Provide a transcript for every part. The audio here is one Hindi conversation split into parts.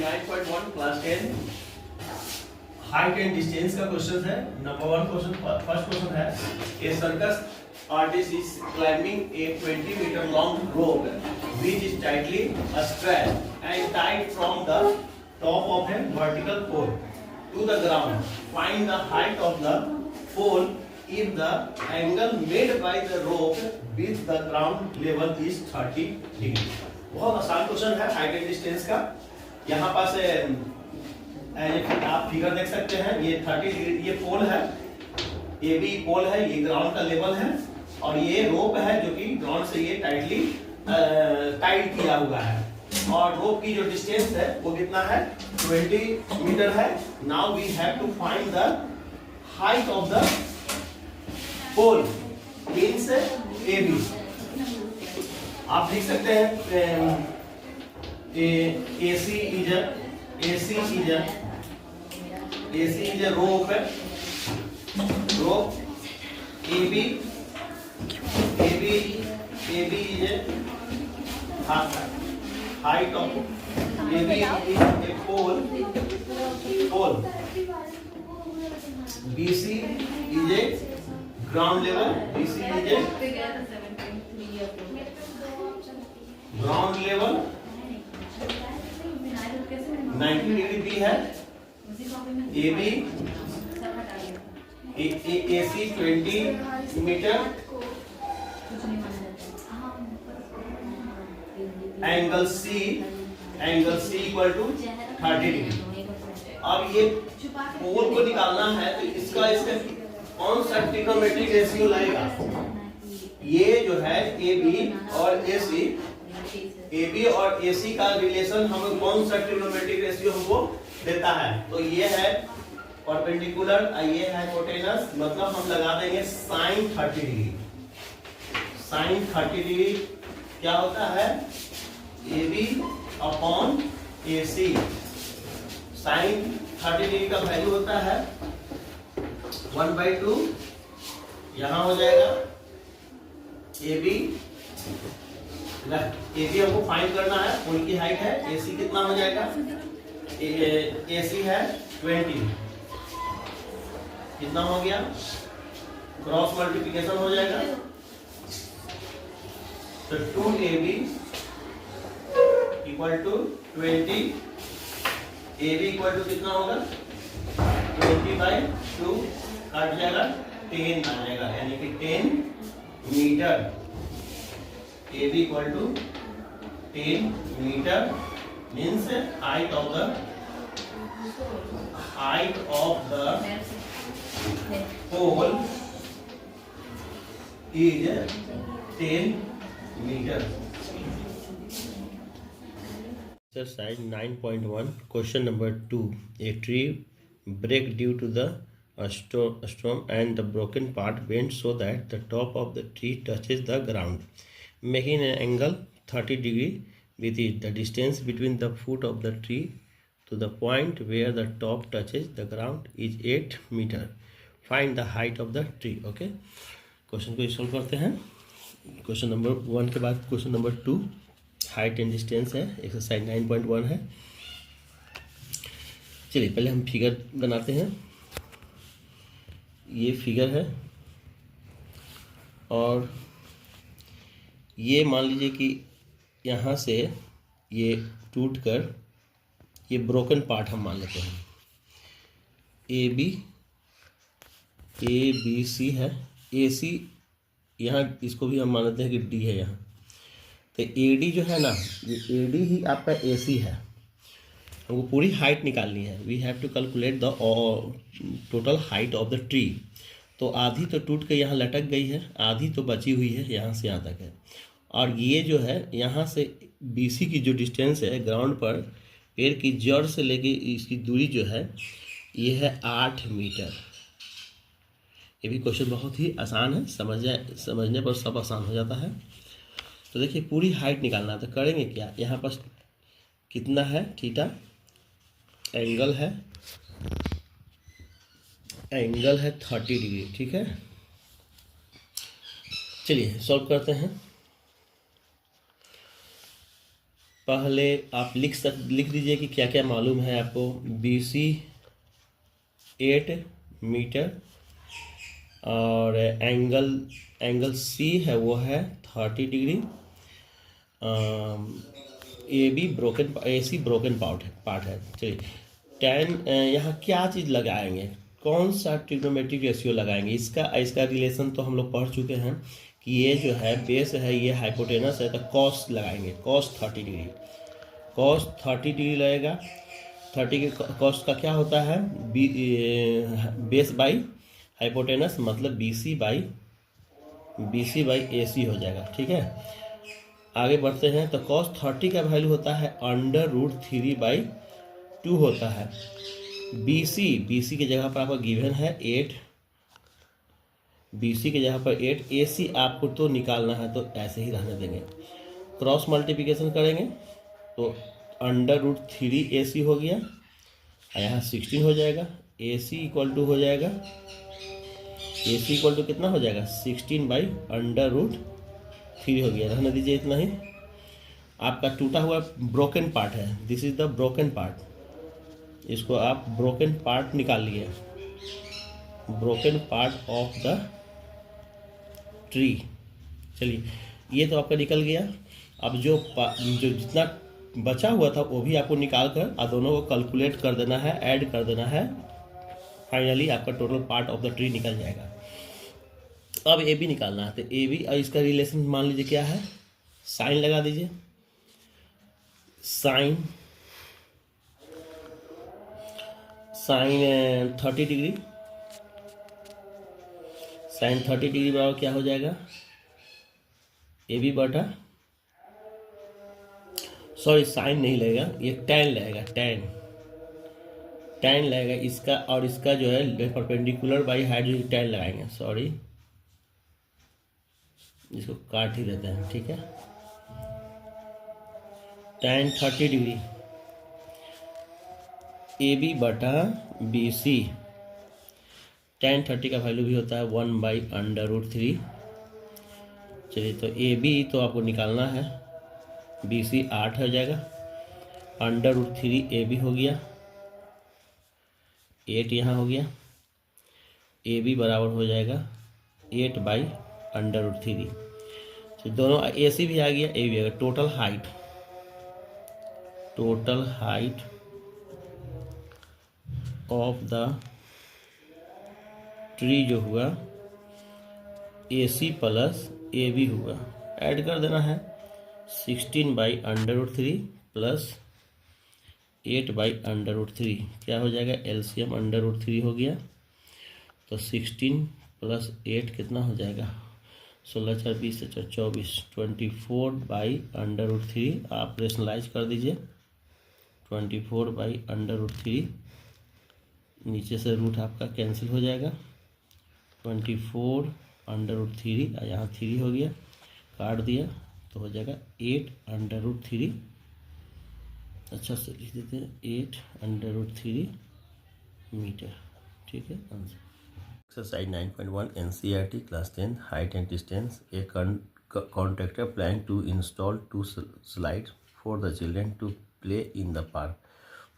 9.1 क्लास 10 हाइट एंड डिस्टेंस का क्वेश्चन है। नंबर 1 क्वेश्चन, फर्स्ट क्वेश्चन है, ए circus artist is climbing a 20 meter long rope which is tightly strapped and tied from the top of a vertical pole to the ground. Find the height of the pole if the angle made by the rope with the ground level is 30 degree. बहुत आसान क्वेश्चन है हाइट एंड डिस्टेंस का। यहाँ पास आप फिगर देख सकते हैं, ये 30 डिग्री ये पोल है, ये भी पोल है, ये ग्राउंड का लेवल है और ये रोप है जो कि ग्राउंड से ये टाइटली टाइट किया हुआ है और रोप की जो डिस्टेंस है वो कितना है 20 मीटर है। Now we have to find the height of the pole means A B. आप देख सकते हैं AC is a rope AB is a height of AB is a pole BC is a ground level, BC is a ground level 90 degree B है, AB AC 20 मीटर, angle C equal to 30 degree. अब ये पोल को निकालना है तो इसका कौन सा ट्रिग्नोमेट्रिक रेशियो लगेगा? ये जो है AB और AC का रिलेशन हमें कौन सा ट्रिग्नोमेट्रिक रेशियो हमको देता है? तो ये है परपेंडिकुलर, ये है हाइपोटेनस, मतलब हम लगा देंगे sin 30 डिग्री। sin 30 डिग्री क्या होता है? AB upon AC। sin 30 degree का वैल्यू होता है 1/2, यहाँ हो जाएगा AB हमको फाइंड करना है, पोल की हाइट है, AC कितना हो जाएगा? AC है 20, कितना हो गया? क्रॉस मल्टीप्लिकेशन हो जाएगा तो 2AB equal to 20, AB equal to कितना होगा? 20/2 काट जाएगा 10 आ जाएगा, यानी कि 10 metre. AB equal to 10 meter means height of the pole is 10 meter. Exercise 9.1 question number 2. A tree break due to the storm and the broken part bent so that the top of the tree touches the ground, making an angle 30 degree with it. The distance between the foot of the tree to the point where the top touches the ground is 8 meter. Find the height of the tree. Okay, question को सॉल्व करते हैं। क्वेश्चन नंबर 1 के बाद question number 2 height and distance है, एक्सरसाइज 9.1 है। चलिए पहले हम फिगर बनाते हैं। ये फिगर है और ये मान लीजिए कि यहाँ से ये टूट कर ये ब्रोकन पार्ट हम मान लेते हैं। ABC है, AC यहाँ इसको भी हम मान लेते हैं कि D है यहाँ। तो AD जो है ना, ये AD ही आपका AC है। हमको पूरी हाइट निकालनी है। We have to calculate the total height of the tree. तो आधी तो टूट के यहाँ लटक गई है, आधी तो बची हुई है, यहाँ से यहाँ तक है। और ये जो है यहाँ से BC की जो डिस्टेंस है ग्राउंड पर पेड़ की जड़ से लेके इसकी दूरी जो है ये है 8 मीटर। ये भी क्वेश्चन बहुत ही आसान है, समझने पर सब आसान हो जाता है। तो देखिए पूरी हाइट निकालना है तो करेंगे क्या? यहाँ पर कितना है? थीटा एंगल है 30 डिग्री। ठीक है, चलिए सॉल्व करते हैं। पहले आप लिख दीजिए कि क्या क्या मालूम है आपको। BC 8 मीटर और एंगल C है वो है 30 डिग्री। AC ब्रोकन पार्ट है। चलिए tan यहाँ क्या चीज़ लगाएंगे, कौन सा ट्रिग्नोमेट्रिक रेशियो लगाएंगे, इसका रिलेशन तो हम लोग पढ़ चुके हैं कि ये जो है बेस है, ये हाइपोटेनस है, तो कॉस लगाएंगे। कॉस 30 डिग्री, कॉस 30 डिग्री लगेगा। 30 के कॉस का क्या होता है, बेस बाई हाइपोटेनस, मतलब BC बाई AC हो जाएगा। ठीक है, आगे बढ़ते हैं। तो कॉस 30 का वैल्यू होता है √3/2 होता है। BC की जगह पर आपका गिवन है 8, BC की जगह पर 8, AC आपको तो निकालना है तो ऐसे ही रहने देंगे। क्रॉस मल्टीप्लिकेशन करेंगे तो √3AC हो गया, यहाँ 16 हो जाएगा। AC इक्वल टू हो जाएगा, AC इक्वल टू कितना हो जाएगा, 16/√3 हो गया। रहने दीजिए, इतना ही। आपका टूटा हुआ ब्रोकन पार्ट है, this is the broken part. इसको आप ब्रोकन पार्ट निकाल लिए, broken part of the tree. चलिए, ये तो आपका निकल गया। अब जो जितना बचा हुआ था वो भी आपको निकाल कर और दोनों को कैलकुलेट कर देना है, ऐड कर देना है। फाइनली आपका total part of the tree निकल जाएगा। अब AB निकालना है, तो AB और इसका रिलेशन मान लीजिए क्या है, साइन लगा दीजिए। साइन 30 डिग्री, साइन 30 डिग्री बराबर क्या हो जाएगा, AB बटा, सॉरी साइन नहीं लगेगा, ये tan लगेगा, tan लगेगा इसका, और इसका जो है परपेंडिकुलर बाई हाइट जो tan लगाएंगे। सॉरी, इसको काट ही देते हैं। ठीक है, tan 30 डिग्री AB बटा BC। tan 30 का वैल्यू भी होता है 1/√3। चलिए, तो AB तो आपको निकालना है, BC 8 हो जाएगा, √3 AB हो गया, 8 यहाँ हो गया। AB बराबर हो जाएगा 8/√3। तो दोनों AC भी आ गया, AB भी आ गया। Total height of the tree जो हुआ AC प्लस AB हुआ, ऐड कर देना है। 16/√3 प्लस 8/√3 क्या हो जाएगा, LCM √3 हो गया। तो 16 प्लस 8 कितना हो जाएगा, 16 4 20 4 24, 24/√3। आप रेशनलाइज कर दीजिए, 24/√3, नीचे से रूट आपका कैंसिल हो जाएगा। 24/√3, यहाँ 3 हो गया, काट दिया तो हो जाएगा 8/√3। अच्छा से लिख देते हैं, 8/√3 मीटर। ठीक है, answer. Exercise 9.1 NCERT class 10 height and distance. A contractor plan to install 2 slides for the children to play in the park.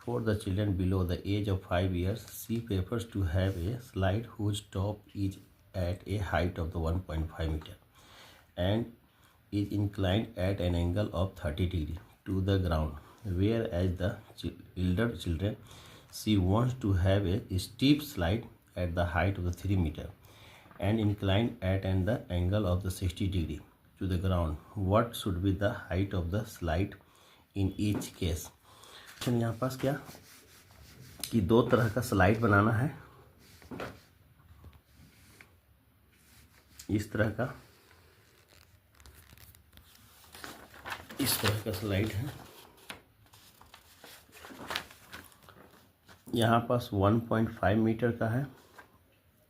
For the children below the age of 5 years, she prefers to have a slide whose top is at a height of the 1.5 meter and is inclined at an angle of 30 degree to the ground. Whereas the elder children, she wants to have a steep slide at the height of the 3 meter and inclined at the angle of the 60 degree to the ground. What should be the height of the slide in each case? तो यहाँ पास क्या कि दो तरह का स्लाइड बनाना है, इस तरह का स्लाइड है। यहाँ पास 1.5 मीटर का है,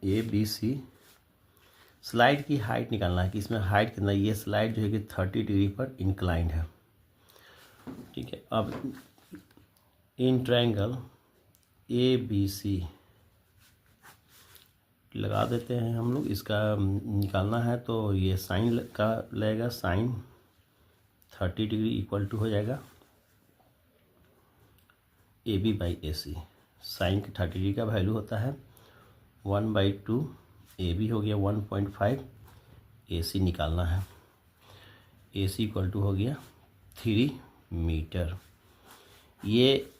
ABC। स्लाइड की हाइट निकालना है कि इसमें हाइट कितना, ये स्लाइड जो है कि 30 डिग्री पर इंक्लाइंड है। ठीक है, अब इन ट्रायंगल ABC लगा देते हैं हम लोग। इसका निकालना है तो ये साइन का लगेगा, साइन 30 डिग्री इक्वल टू हो जाएगा A B by A C. Sine की 30 डिग्री का वैल्यू होता है 1/2, ए बी हो गया 1.5, ए सी निकालना है। ए सी इक्वल टू हो गया 3 मीटर। ये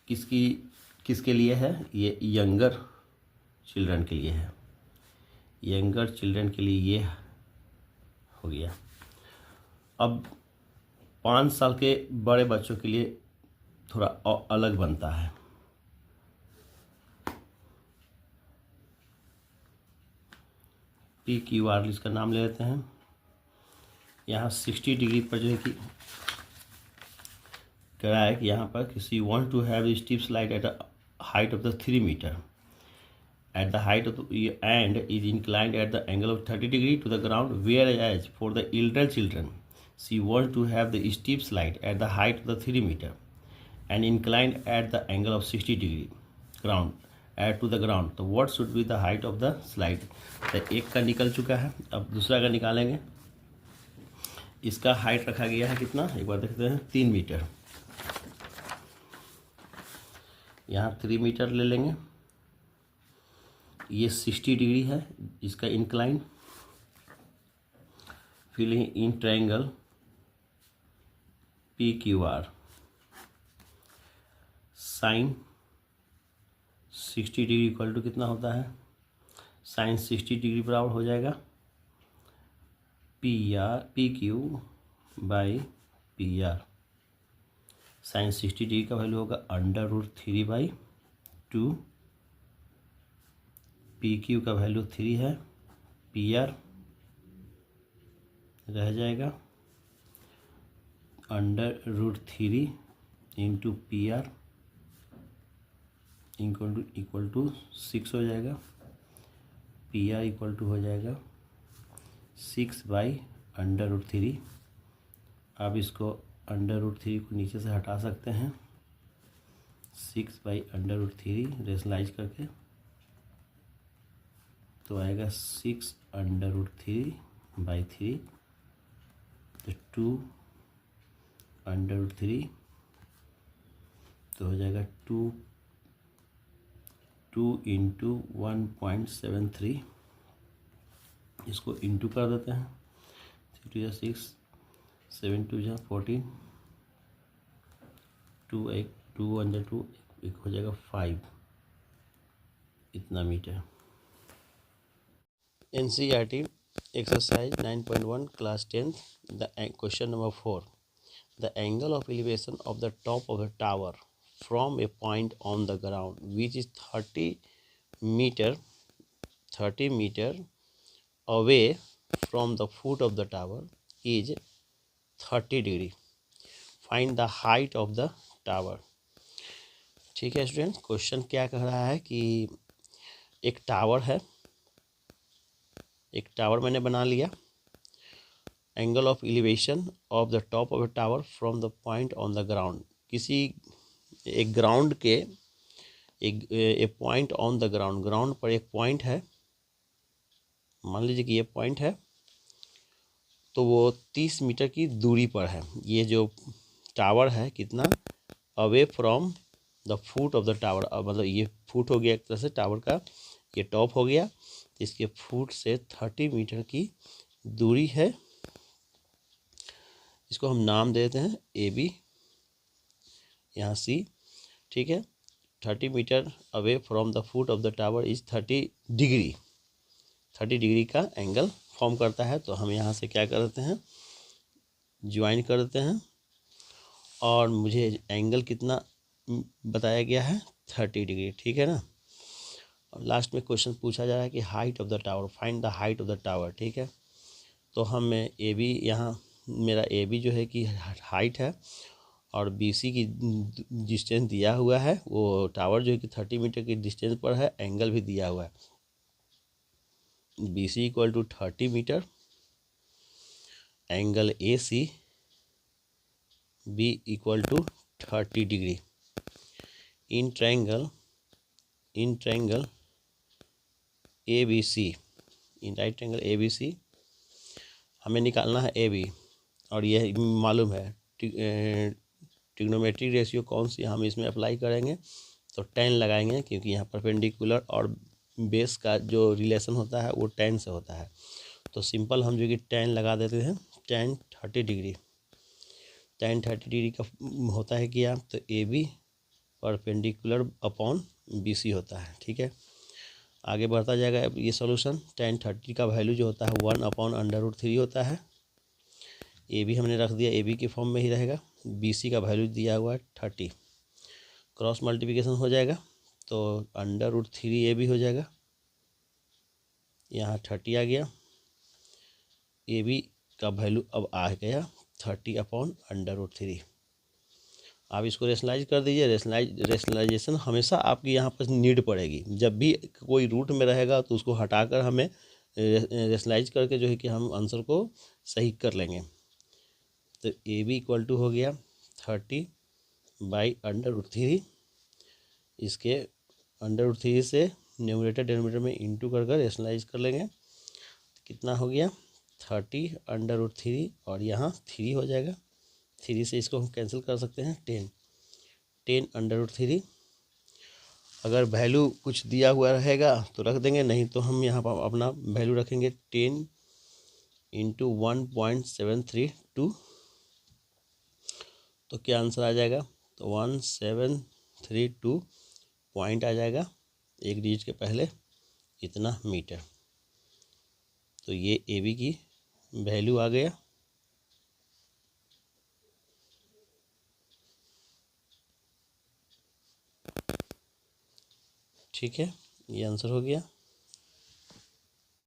किसके लिए है? ये यंगर चिल्ड्रन के लिए है। यंगर चिल्ड्रन के लिए ये हो गया। अब 5 साल के बड़े बच्चों के लिए थोड़ा अलग बनता है। पी क्यू आर इसका नाम ले लेते हैं। यहाँ 60 डिग्री पर जो है कि कह रहा है कि यहाँ पर किसी want to have steep slide at a height of the 3 metre at the height of the and is inclined at the angle of 30 degree to the ground, whereas for the elder children she wants to have the steep slide at the height of the 3 meter and inclined at the angle of 60 degree ground to the ground. तो what should be the height of the slide? तो एक का निकल चुका है, अब दूसरा का निकालेंगे। इसका हाइट रखा गया है कितना, एक बार देखते हैं, 3 मीटर। यहाँ 3 मीटर ले लेंगे। ये 60 डिग्री है इसका incline. Filling in triangle P Q R. Sine 60 degree equal to कितना होता है? साइन 60 डिग्री बराबर हो जाएगा P Q by P R. Sine 60 degree का वैल्यू होगा √3/2। पी क्यू का वैल्यू 3 है, पी आर रह जाएगा √3 into P R equal to 6 हो जाएगा। पी आर इक्वल टू हो जाएगा 6/√3। अब इसको √3 को नीचे से हटा सकते हैं। 6/√3 रेशनलाइज करके तो आएगा 6√3/3, तो 2√3 तो हो जाएगा 2 इंटू 1.73। इसको इंटू कर देते हैं। 3 × 6, 7 × 14, 2 1 2 एक हो जाएगा 5, इतना metre. NCERT exercise 9.1 class 10th, the question number 4, the angle of elevation of the top of the tower from a point on the ground which is 30 meter away from the foot of the tower is 30 degree. Find the height of the tower. ठीक है स्टूडेंट, क्वेश्चन क्या कह रहा है कि एक टावर है, एक टावर मैंने बना लिया। Angle of elevation of the top of the tower from the point on the ground. किसी एक ग्राउंड के एक point on the ground, ground पर एक पॉइंट है, मान लीजिए कि ये पॉइंट है, तो वो 30 मीटर की दूरी पर है। ये जो टावर है कितना, away from the foot of the tower, मतलब ये फुट हो गया एक तरह से टावर का, ये टॉप हो गया, इसके फुट से 30 मीटर की दूरी है। इसको हम नाम देते हैं ए बी, यहाँ सी, ठीक है। 30 metre away from the foot of the tower is 30 degree, 30 degree का एंगल फॉर्म करता है। तो हम यहाँ से क्या कर देते हैं, ज्वाइन कर देते हैं, और मुझे एंगल कितना बताया गया है, 30 डिग्री, ठीक है ना। और लास्ट में क्वेश्चन पूछा जा रहा है कि height of the tower, find the height of the tower, ठीक है। तो हम ए बी, यहाँ मेरा ए बी जो है कि हाइट है, और बी सी की डिस्टेंस दिया हुआ है, वो टावर जो है कि 30 मीटर की डिस्टेंस पर है, एंगल भी दिया हुआ है। B C equal to 30 metre, angle A C B equal to 30 degree. In triangle A B C, in right triangle A B C हमें निकालना है ए बी, और यह मालूम है ट्रिग्नोमेट्रिक रेशियो कौन सी हम इसमें अप्लाई करेंगे, तो 10 लगाएंगे, क्योंकि यहाँ परपेंडिकुलर और बेस का जो रिलेशन होता है वो 10 से होता है। तो सिंपल हम जो कि 10 लगा देते हैं, 10 30 डिग्री। 10 30 डिग्री का होता है क्या, तो A B perpendicular upon B C होता है। ठीक है, आगे बढ़ता जाएगा अब ये सॉल्यूशन। 10 30 का वैल्यू जो होता है 1/√3 होता है। ए बी हमने रख दिया, ए बी के फॉर्म में ही रहेगा। बी सी का वैल्यू दिया हुआ है 30, क्रॉस मल्टीप्लिकेशन हो जाएगा तो √3 ए बी हो जाएगा। यहाँ 30 आ गया, ए बी का वैल्यू अब आ गया 30/√3। आप इसको रेशनलाइज कर दीजिए। रेशनलाइजेशन हमेशा आपकी यहाँ पर नीड पड़ेगी। जब भी कोई रूट में रहेगा तो उसको हटाकर हमें रेशनलाइज करके जो है कि हम आंसर को सही कर लेंगे। तो ए बी इक्वल टू हो गया 30/√3। इसके √3 से न्यूमरेटर डिनोमिनेटर में इंटू कर रेशनलाइज कर लेंगे। तो कितना हो गया 30/√3 और यहाँ 3 हो जाएगा। 3 से इसको हम कैंसिल कर सकते हैं। 10/√3। अगर वैल्यू कुछ दिया हुआ रहेगा तो रख देंगे, नहीं तो हम यहाँ पर अपना वैल्यू रखेंगे 10 × 1.732। तो क्या आंसर आ जाएगा, तो 1732 पॉइंट आ जाएगा, एक डिजिट के पहले इतना मीटर। तो ये ए बी की वैल्यू आ गया। ठीक है, ये आंसर हो गया।